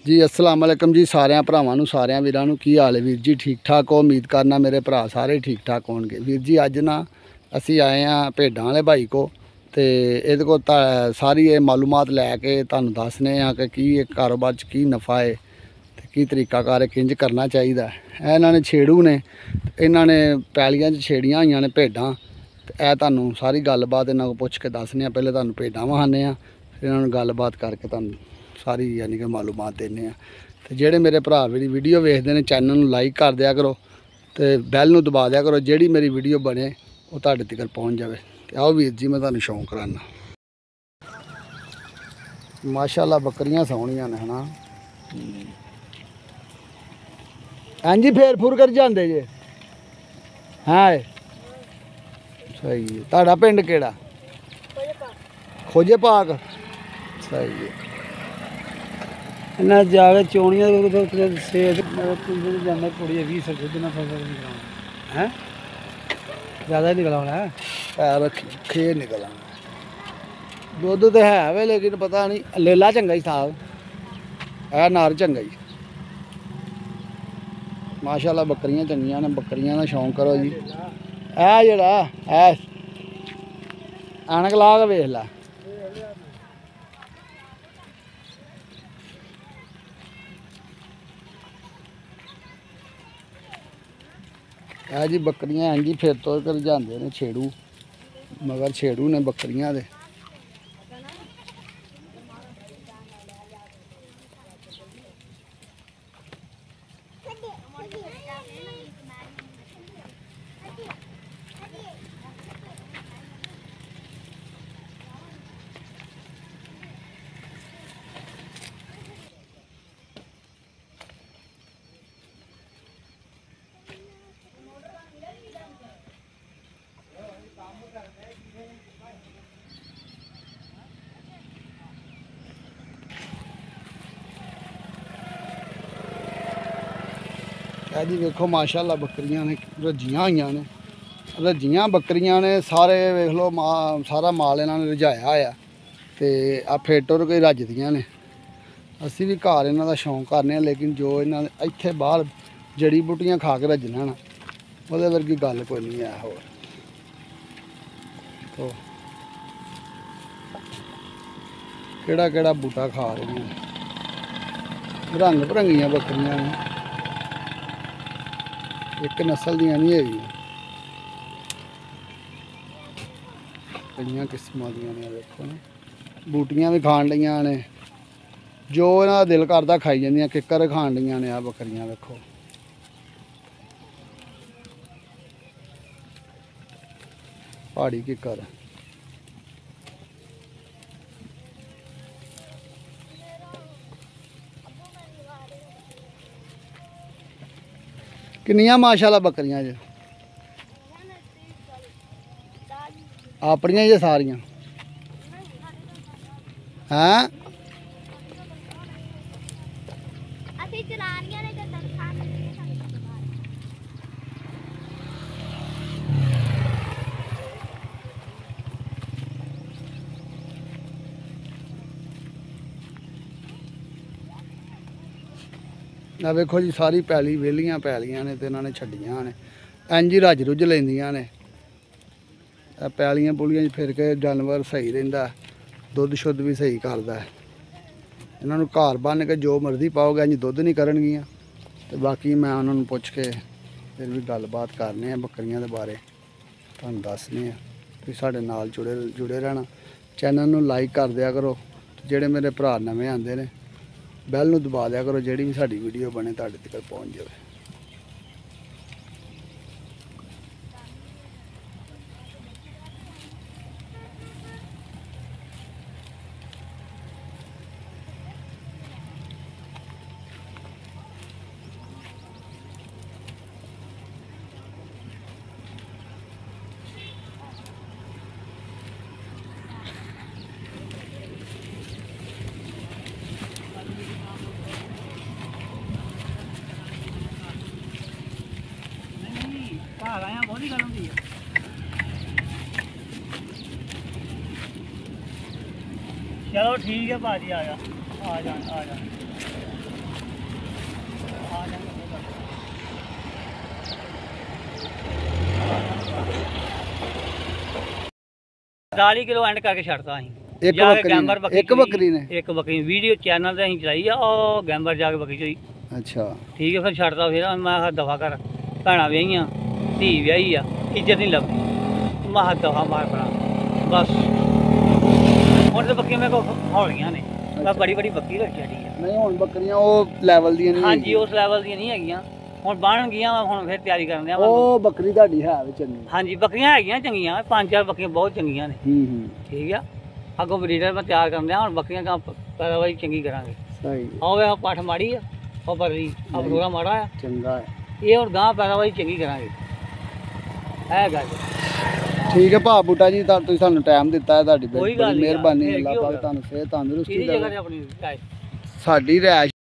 जी अस्सलाम वालेकुम जी सारिਆਂ ਭਰਾਵਾਂ ਨੂੰ ਸਾਰਿਆਂ ਵੀਰਾਂ ਨੂੰ ਕੀ ਹਾਲ ਹੈ ਵੀਰ ਜੀ ਠੀਕ ਠਾਕ ਹੋ ਉਮੀਦ ਕਰਨਾ ਮੇਰੇ ਭਰਾ ਸਾਰੇ ਠੀਕ ਠਾਕ ਹੋਣਗੇ ਵੀਰ ਜੀ ਅੱਜ ਨਾ ਅਸੀਂ ਆਏ ਆ ਭੇਡਾਂ ਵਾਲੇ ਭਾਈ ਕੋ ਤੇ ਇਹਦੇ ਕੋ ਸਾਰੀ ਇਹ ਮਾਲੂਮਾਤ ਲੈ ਕੇ ਤੁਹਾਨੂੰ ਦੱਸਨੇ ਆ ਕਿ ਕੀ ਇਹ ਕਾਰੋਬਾਰ 'ਚ ਕੀ ਨਫਾ ਹੈ ਤੇ ਕੀ ਤਰੀਕਾਕਾਰ ਕਿੰਜ ਕਰਨਾ ਚਾਹੀਦਾ ਹੈ। ਇਹਨਾਂ ਨੇ ਛੇੜੂ ਨੇ ਇਹਨਾਂ ਨੇ ਪੈਲੀਆਂ 'ਚ ਛੇੜੀਆਂ ਹੋਈਆਂ ਨੇ ਭੇਡਾਂ ਤੇ ਇਹ ਤੁਹਾਨੂੰ ਸਾਰੀ ਗੱਲਬਾਤ ਇਹਨਾਂ ਕੋ ਪੁੱਛ ਕੇ ਦੱਸਨੇ ਆ। ਪਹਿਲੇ ਤੁਹਾਨੂੰ ਭੇਡਾਂ ਵਹਾਨੇ ਆ ਫਿਰ ਇਹਨਾਂ ਨੂੰ ਗੱਲਬਾਤ ਕਰਕੇ ਤੁਹਾਨੂੰ सारी यानी कि मालूमात देने तो जेड़े मेरे भरा मेरी वीडियो वेखते हैं चैनल में लाइक कर दिया करो तो बैल में दबा दिया करो जेड़ी मेरी वीडियो बने वो तुहाडे तक पहुँच जाए। तो आओ वीर जी मैं तुहानू शौक कराना। माशाअल्लाह बकरियां सोहणियां ने है ना। हाँ जी फेर फुर कर जाते जे हाँ सही है। तुहाडा पिंड केड़ा? खोजे पाक सही है। इन्हें जाके चोनिया सेहत जाना कुड़ी 20 दुध ना फसल निकला है ज़्यादा निकला होना है पैर खे निकल आना दुध तो है वे लेकिन पता नहीं लेला चंगा ही साहब है नार चंगा ही। माशाअल्लाह बकरियां चंगियां ने बकरियां का शौक करो जी। है जड़ा है ऐनक ला के वेख ला है जी बकरियां हैं जी फिर तो कर जाते हैं छेड़ू मगर छेड़ू ने बकरियां दे जी वेखो माशाअल्लाह बकरियां ने रजियां हुई ने रजियां बकरियां ने सारे वेख लो सारा माल इन्होंने रजाया होया तो आ फिर टुर के रजदियां ने। असी भी घर इन्हों का शौक करने लेकिन जो इन्होंने इत्थे बाहर जड़ी बूटियां खा के रजना ना वो वर्गी गल कोई नहीं है। होर तो केड़ा केड़ा बूटा खा रही रंग भरंगियां बकरियां ने एक नस्ल दियां नहीं है कई किस्म दियां ने देखो ना बूटियां भी खान लियां ने जो इन्हां दा दिल करदा खाई जांदियां किकर खान लियां ने आ बकरियां देखो। पहाड़ी किकर किन्नियां माशाअल्लाह बकरियां ज अपनियां जे सारियां हैं ना वेखो जी सारी पैली वेलियां पैलियां ने तो इन्होंने छड्डियां ने इंज ही रज रुझ लेंदियां ने पैलियां पुलियां फिर के जानवर सही रहिंदा दुध शुद्ध भी सही करदा है। इन्होंने घर बन के जो मर्जी पाओगे इंज दुध नहीं करनगियां। तो बाकी मैं उन्होंने पुछ के फिर भी गलबात करने बकरियां दे बारे तुहानूं दसने तुसीं साडे नाल जुड़े रहना। चैनल नूं लाइक कर दिया करो जेड़े मेरे भरा नवें आंदे ने बैल नूं दबा दिया करो जेड़ी भी साडी वीडियो बने तुहाडे तक पहुँच जाए। बहुत ही गल होंदी है। चलो ठीक है भाजी आ जा। 40 ਕਿਲੋ ਐਂਡ ਕਰਕੇ ਛੱਡਤਾ ਅਸੀਂ ਇੱਕ ਜਾ ਕੇ ਬੱਕਰੀ ਗੈਂਬਰ ਨੇ? ਬੱਕਰੀ ਇੱਕ ਬੱਕਰੀ ਨੇ? ਇੱਕ ਬੱਕਰੀ ਵੀਡੀਓ ਚੈਨਲ ਤੇ ਅਸੀਂ ਚਲਾਈ ਆ ਉਹ ਗੈਂਬਰ ਜਾ ਕੇ ਬੱਕਰੀ ਚੋਈ ਅੱਛਾ ਠੀਕ ਹੈ ਫਿਰ ਛੱਡਤਾ ਫਿਰ ਮੈਂ ਕਿਹਾ ਦਫਾ ਕਰ ਭੈਣਾਂ ਵਿਆਹੀਆਂ ਧੀ ਵਿਆਹੀ ਆ ਇੱਜ਼ਤ ਨਹੀਂ ਲੱਭਦੀ ਮੈਂ ਕਿਹਾ ਦਫਾ ਮਾਰ ਬਣਾ ਬਸ ਹੁਣ ਤਾਂ ਬੱਕਰੀਆਂ ਮੇਰੇ ਕੋਲ ਹੌਲੀਆਂ ਨੇ ਮੈਂ ਬੜੀ ਬੜੀ ਬੱਕਰੀ ਰੱਖੀ ਛੱਡੀ ਆ ਨਹੀਂ ਹੁਣ ਬੱਕਰੀਆਂ ਉਹ ਲੈਵਲ ਦੀਆਂ ਨਹੀਂ ਹਾਂਜੀ ਉਸ ਲੈਵਲ ਦੀਆਂ ਨਹੀਂ ਹੈਗੀਆਂ ਹੁਣ ਬਣ ਗਈਆਂ ਵਾ ਹੁਣ ਫਿਰ ਤਿਆਰੀ ਕਰਨ ਦਿਆਂ ਉਹ ਬੱਕਰੀ ਤੁਹਾਡੀ ਹੈ ਵੀ ਚੰਗੀ। ਹਾਂਜੀ ਬੱਕਰੀਆਂ ਹੈਗੀਆਂ ਚੰਗੀਆਂ 5-4 ਬੱਕਰੀਆਂ ਬਹੁਤ ਚੰਗੀਆਂ ਨੇ ਹੂੰ ਠੀਕ ਆ ਅੱਗੋਂ ਬਰੀਡਰ ਮੈਂ ਤਿਆਰ ਕਰਨ ਦਿਆਂ ਹੁਣ ਬੱਕਰੀਆਂ ਕੰਮ ਪੈਦਾਵਾਰੀ ਚੰਗੀ ਕਰਾਂਗੇ ਸਹੀ ਆਵੇ ਆ ਪੱਠ ਮਾੜੀ ਆ ਉਹ ਬਰਲੀ ਆ ਬਰੋਲਾ ਮਾੜਾ ਆ ਚੰਗਾ ਹੈ। ਇਹ ਹੁਣ ਗਾਂ ਪੈਦਾਵਾਰੀ ਚੰਗੀ ਕਰਾਂਗੇ ਇਹ ਗੱਲ ਠੀਕ ਹੈ ਭਾ ਬੂਟਾ ਜੀ ਤੁਸੀਂ ਸਾਨੂੰ ਟਾਈਮ ਦਿੱਤਾ ਹੈ ਤੁਹਾਡੀ ਕੋਈ ਬੜੀ ਗੱਲ ਨਹੀਂ ਮਿਹਰਬਾਨੀ ਯਾਰ, ਅੱਲਾਹ ਕੀ ਹੋ ਪਾਕ ਗਿਆ? ਤੁਹਾਨੂੰ ਸਿਹਤ ਤੰਦਰੁਸਤੀ ਕਿਹਦੀ ਜਗ੍ਹਾ ਦੇਵੇ। ਤੇ ਆਪਣੀ ਰਾਏ ਸਾਡੀ ਰਿਹਾਇਸ਼